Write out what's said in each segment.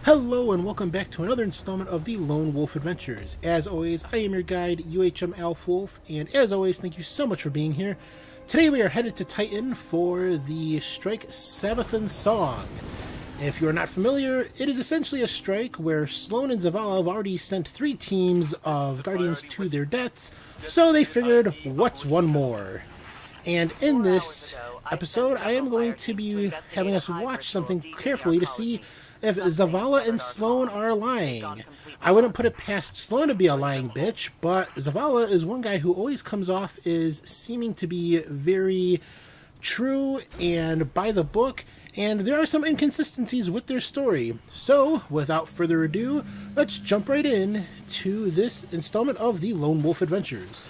Hello and welcome back to another installment of the Lone Wolf Adventures. As always, I am your guide, UHM Elf Wolf, and as always, thank you so much for being here. Today we are headed to Titan for the strike Sabathun Song. If you are not familiar, it is essentially a strike where Sloane and Zavala have already sent 3 teams of Guardians to their deaths, so they figured, what's one more? And in this episode, I am going to be having us watch something carefully to see if Zavala and Sloane are lying. I wouldn't put it past Sloane to be a lying bitch, but Zavala is one guy who always comes off as seeming to be very true and by the book, and there are some inconsistencies with their story. So, without further ado, let's jump right in to this installment of the Lone Wolf Adventures.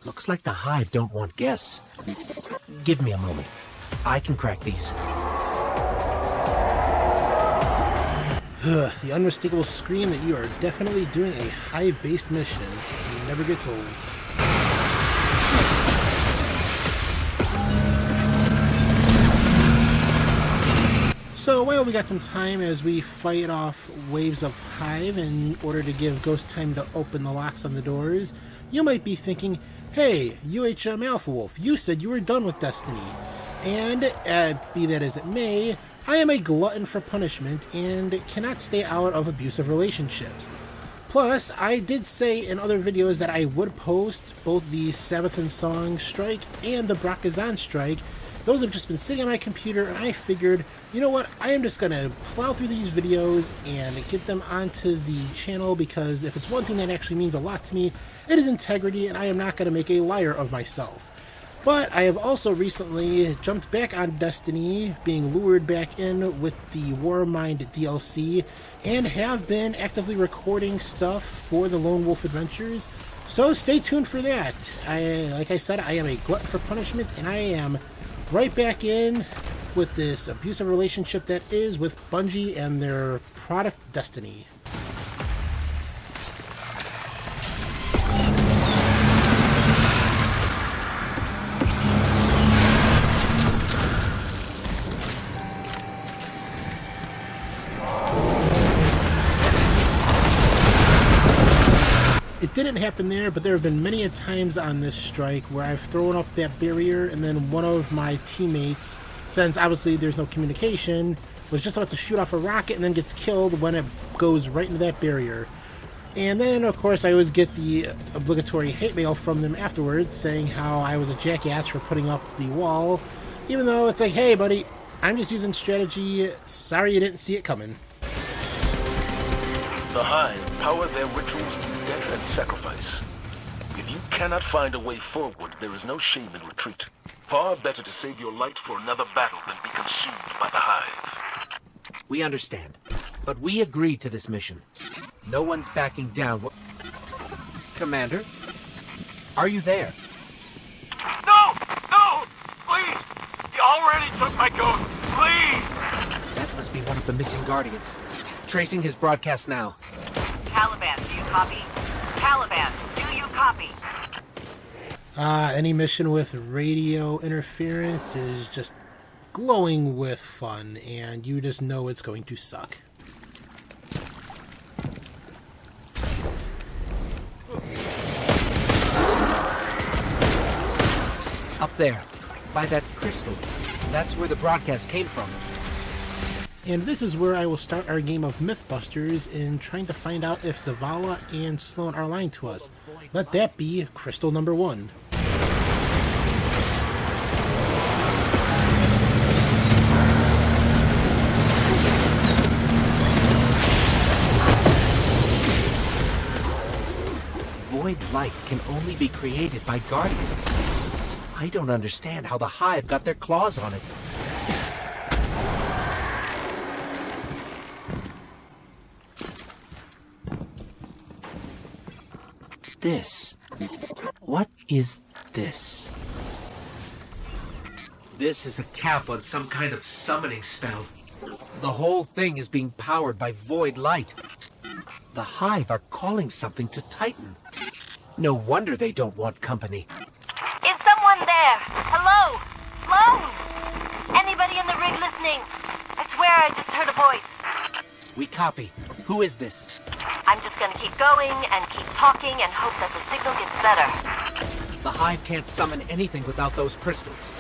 Looks like the Hive don't want guests. Give me a moment. I can crack these. The unmistakable scream that you are definitely doing a Hive-based mission. It never gets old. So while we got some time as we fight off waves of Hive in order to give Ghost time to open the locks on the doors, you might be thinking, hey, UHM Alpha Wolf, you said you were done with Destiny. And, be that as it may, I am a glutton for punishment and cannot stay out of abusive relationships. Plus, I did say in other videos that I would post both the Sabathun Song strike and the Brakazan strike. Those have just been sitting on my computer, and I figured, you know what, I am just going to plow through these videos and get them onto the channel, because if it's one thing that actually means a lot to me, it is integrity, and I am not going to make a liar of myself. But I have also recently jumped back on Destiny, being lured back in with the Warmind DLC, and have been actively recording stuff for the Lone Wolf Adventures, so stay tuned for that. Like I said, I am a glutton for punishment, and I am right back in with this abusive relationship that is with Bungie and their product Destiny. It didn't happen there, but there have been many a times on this strike where I've thrown up that barrier and then one of my teammates, since obviously there's no communication, was just about to shoot off a rocket and then gets killed when it goes right into that barrier. And then, of course, I always get the obligatory hate mail from them afterwards saying how I was a jackass for putting up the wall, even though it's like, hey buddy, I'm just using strategy, sorry you didn't see it coming. The Hive power their rituals through death and sacrifice. If you cannot find a way forward, there is no shame in retreat. Far better to save your light for another battle than be consumed by the Hive. We understand, but we agreed to this mission. No one's backing down. Commander, are you there? No! No! Please! You already took my ghost! Please! That must be one of the missing Guardians. Tracing his broadcast now. Caliban, do you copy? Caliban, do you copy? Any mission with radio interference is just glowing with fun, and you just know it's going to suck. Up there, by that crystal. That's where the broadcast came from. And this is where I will start our game of Mythbusters in trying to find out if Zavala and Sloane are lying to us. Let that be crystal number 1. void light can only be created by guardians. I don't understand how the Hive got their claws on it. This. What is this? This is a cap on some kind of summoning spell. The whole thing is being powered by void light. The Hive are calling something to Titan. No wonder they don't want company. Is someone there? Hello? Sloane? Anybody in the rig listening? I swear I just heard a voice. We copy. Who is this? I'm just gonna keep going and keep talking and hope that the signal gets better. The Hive can't summon anything without those crystals.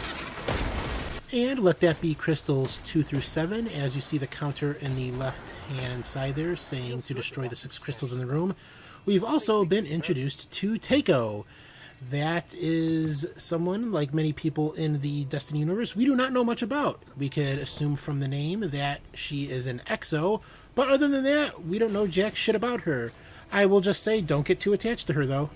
And let that be crystals 2 through 7, as you see the counter in the left-hand side there saying to destroy the 6 crystals in the room. We've also been introduced to Takeo. That is someone, like many people in the Destiny universe, we do not know much about. We could assume from the name that she is an EXO, but other than that, we don't know jack shit about her. I will just say, don't get too attached to her, though.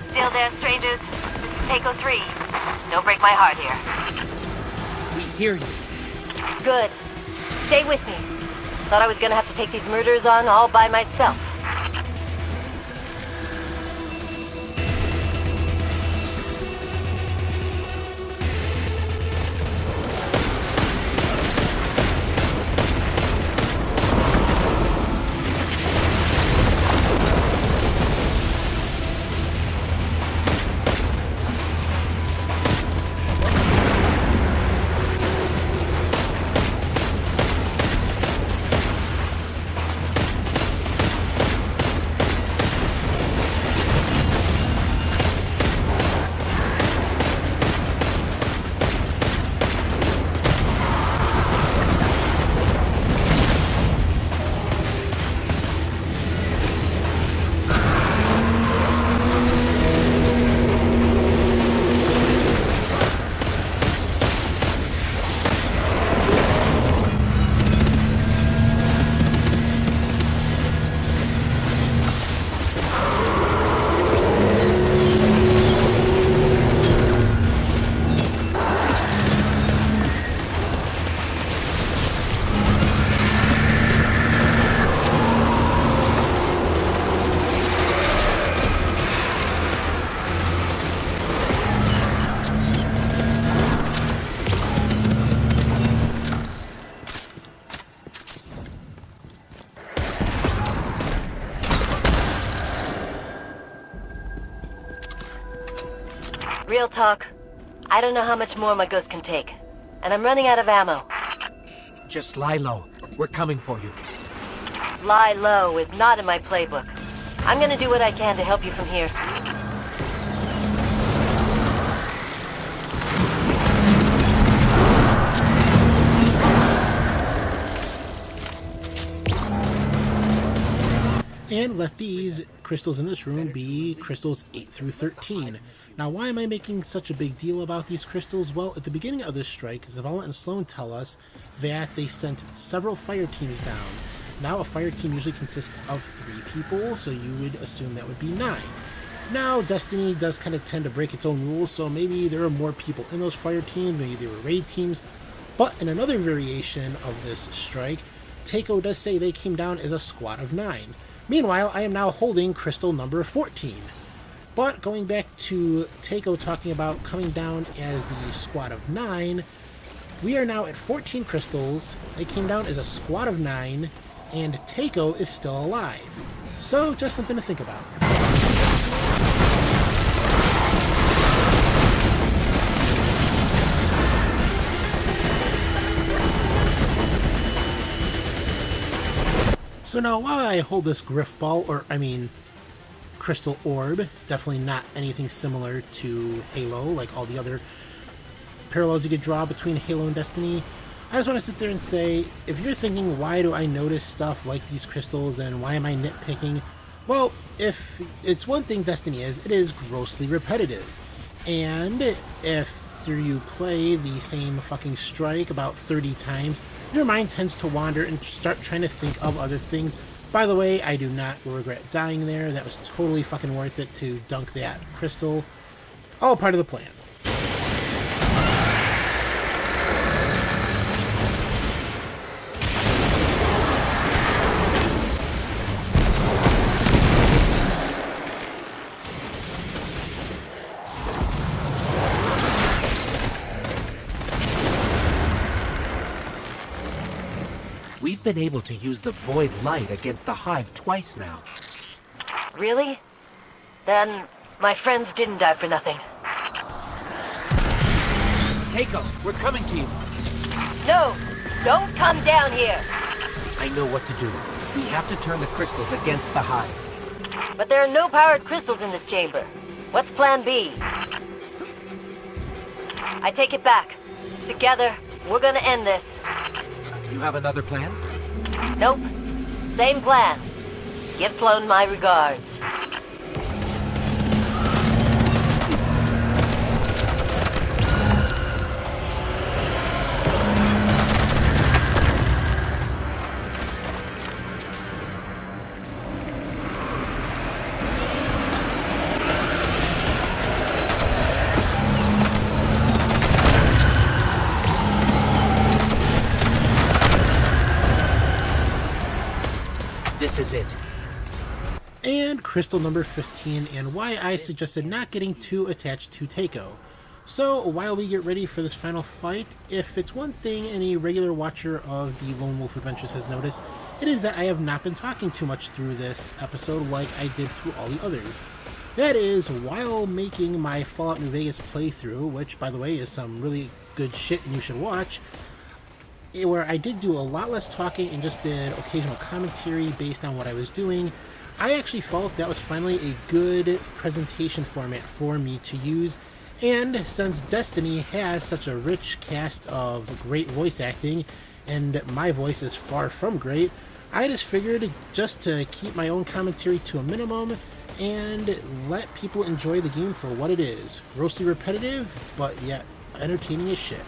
Still there, strangers? This is Takeo 3. Don't break my heart here. We hear you. Good. Stay with me. Thought I was gonna have to take these murders on all by myself. Real talk, I don't know how much more my ghost can take. And I'm running out of ammo. Just lie low. We're coming for you. Lie low is not in my playbook. I'm gonna do what I can to help you from here. And let these crystals in this room be crystals 8 through 13. Now, why am I making such a big deal about these crystals? Well, at the beginning of this strike, Zavala and Sloane tell us that they sent several fire teams down. Now, a fire team usually consists of 3 people, so you would assume that would be 9. Now, Destiny does kind of tend to break its own rules, so maybe there are more people in those fire teams, maybe they were raid teams. But in another variation of this strike, Takeo does say they came down as a squad of 9. Meanwhile, I am now holding crystal number 14. But going back to Takeo talking about coming down as the squad of 9, we are now at 14 crystals. They came down as a squad of 9, and Takeo is still alive. So, just something to think about. So now, while I hold this Griff Ball, Crystal Orb, definitely not anything similar to Halo, like all the other parallels you could draw between Halo and Destiny, I just want to sit there and say, if you're thinking, why do I notice stuff like these crystals and why am I nitpicking? Well, if it's one thing Destiny is, it is grossly repetitive. And if after you play the same fucking strike about 30 times, your mind tends to wander and start trying to think of other things. By the way, I do not regret dying there. That was totally fucking worth it to dunk that crystal. All part of the plan. We've been able to use the void light against the hive twice now. Really? Then my friends didn't die for nothing. Takeo, we're coming to you. No! Don't come down here! I know what to do. We have to turn the crystals against the hive. But there are no powered crystals in this chamber. What's plan B? I take it back. Together, we're gonna end this. You have another plan? Nope. Same plan. Give Sloane my regards. This is it. And crystal number 15, and why I suggested not getting too attached to Takeo. So, while we get ready for this final fight, if it's one thing any regular watcher of the Lone Wolf Adventures has noticed, it is that I have not been talking too much through this episode like I did through all the others. That is, while making my Fallout New Vegas playthrough, which, by the way, is some really good shit and you should watch, where I did do a lot less talking and just did occasional commentary based on what I was doing, I actually felt that was finally a good presentation format for me to use. And since Destiny has such a rich cast of great voice acting, and my voice is far from great, I just figured just to keep my own commentary to a minimum and let people enjoy the game for what it is. Grossly repetitive, but yet entertaining as shit.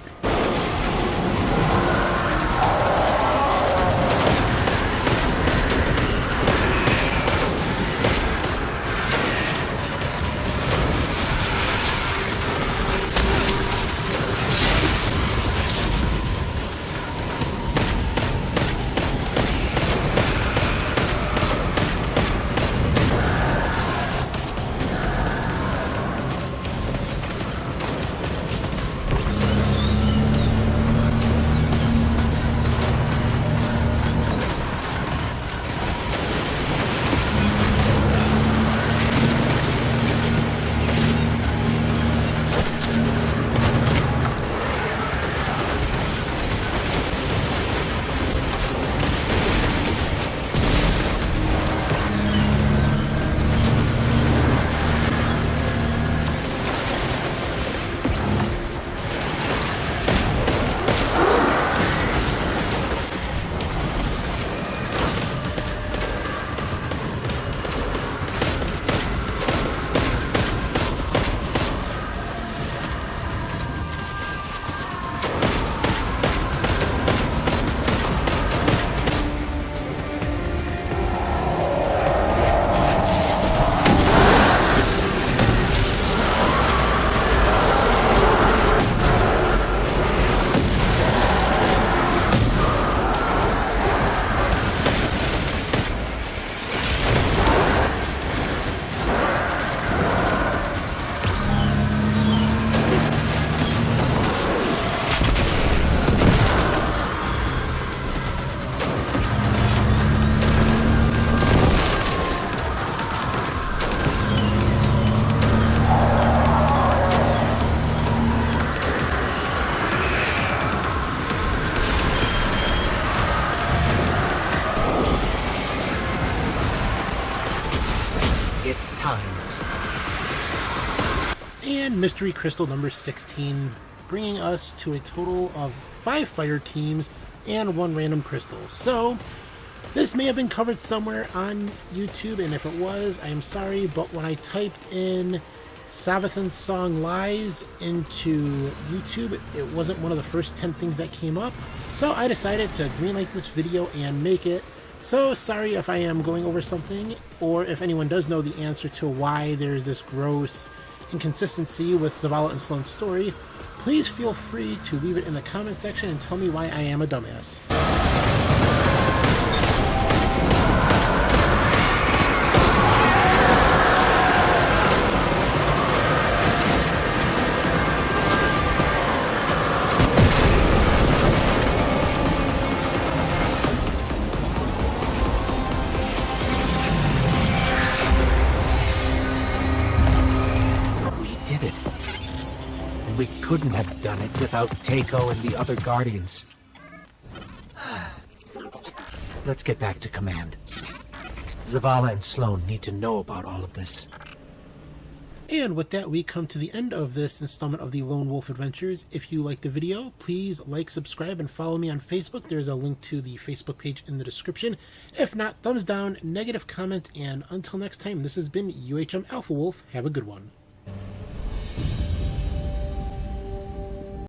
It's time. And mystery crystal number 16 bringing us to a total of 5 fire teams and 1 random crystal. So, this may have been covered somewhere on YouTube, and if it was, I am sorry, but when I typed in Savathan's song Lies into YouTube, it wasn't one of the first 10 things that came up. So I decided to greenlight this video and make it. So sorry if I am going over something, or if anyone does know the answer to why there's this gross inconsistency with Zavala and Sloane's story, please feel free to leave it in the comment section and tell me why I am a dumbass. We couldn't have done it without Takeo and the other Guardians. Let's get back to command. Zavala and Sloane need to know about all of this. And with that, we come to the end of this installment of the Lone Wolf Adventures. If you liked the video, please like, subscribe, and follow me on Facebook. There's a link to the Facebook page in the description. If not, thumbs down, negative comment, and until next time, this has been UHM Alpha Wolf. Have a good one.